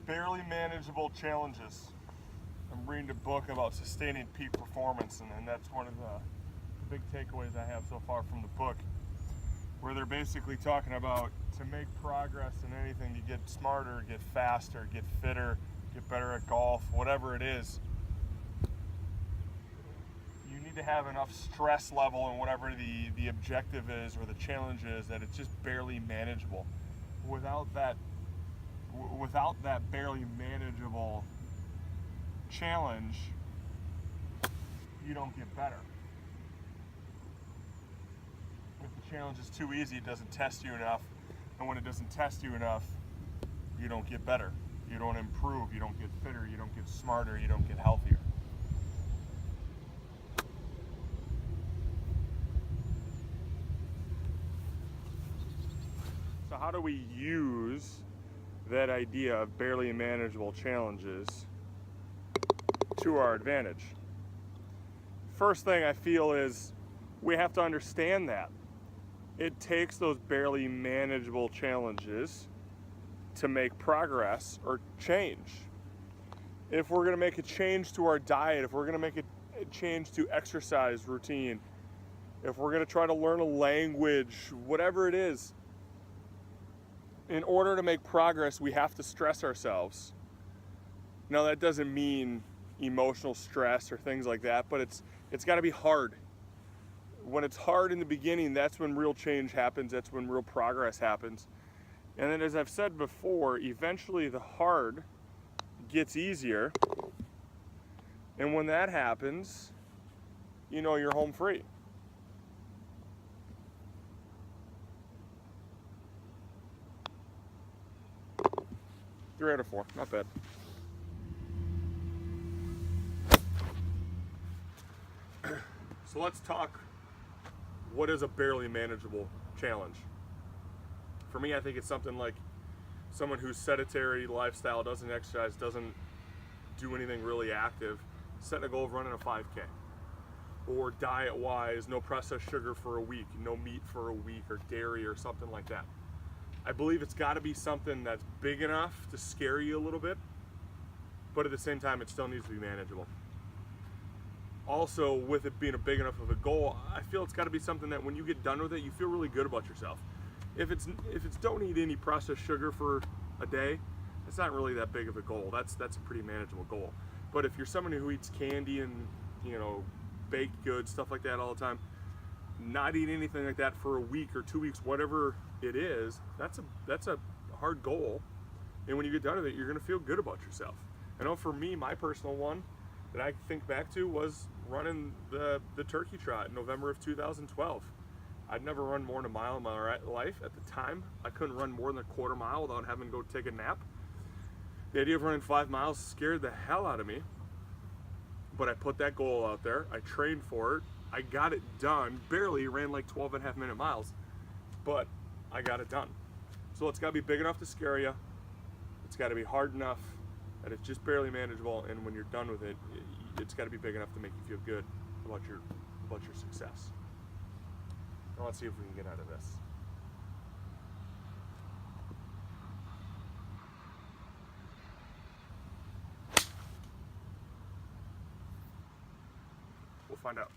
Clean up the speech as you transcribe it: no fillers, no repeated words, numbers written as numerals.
barely manageable challenges. I'm reading a book about sustaining peak performance, and that's one of the big takeaways I have so far from the book, where they're basically talking about to make progress in anything, to get smarter, get faster, get fitter, get better at golf, whatever it is, you need to have enough stress level in whatever the objective is or the challenge is that it's just barely manageable. Without that barely manageable challenge, you don't get better. If the challenge is too easy, it doesn't test you enough, and when it doesn't test you enough, you don't get better, you don't improve, you don't get fitter, you don't get smarter, you don't get healthier. So how do we use that idea of barely manageable challenges to our advantage? First thing I feel is we have to understand that it takes those barely manageable challenges to make progress or change. If we're going to make a change to our diet, if we're going to make a change to exercise routine, if we're going to try to learn a language, whatever it is, in order to make progress, we have to stress ourselves. Now, that doesn't mean emotional stress or things like that, but it's got to be hard. When it's hard in the beginning, that's when real change happens, that's when real progress happens. And then, as I've said before, eventually the hard gets easier, and when that happens, you know you're home free. Three out of four, not bad. So let's talk, what is a barely manageable challenge? For me, I think it's something like someone who's sedentary lifestyle, doesn't exercise, doesn't do anything really active, setting a goal of running a 5K. Or diet-wise, no processed sugar for a week, no meat for a week, or dairy or something like that. I believe it's got to be something that's big enough to scare you a little bit, but at the same time, it still needs to be manageable. Also, with it being a big enough of a goal, I feel it's got to be something that when you get done with it, you feel really good about yourself. If it's don't eat any processed sugar for a day, it's not really that big of a goal. That's a pretty manageable goal. But if you're someone who eats candy and baked goods, stuff like that all the time, not eat anything like that for a week or 2 weeks, whatever it is, that's a hard goal. And when you get done with it, you're gonna feel good about yourself. I know for me, my personal one that I think back to was running the turkey trot in November of 2012. I'd never run more than a mile in my life. At the time, I couldn't run more than a quarter mile without having to go take a nap. The idea of running 5 miles scared the hell out of me, but I put that goal out there. I trained for it. I got it done. Barely ran like 12.5-minute miles, but I got it done. So it's got to be big enough to scare you. It's got to be hard enough that it's just barely manageable, and when you're done with it, it's got to be big enough to make you feel good about your success. Now let's see if we can get out of this. We'll find out.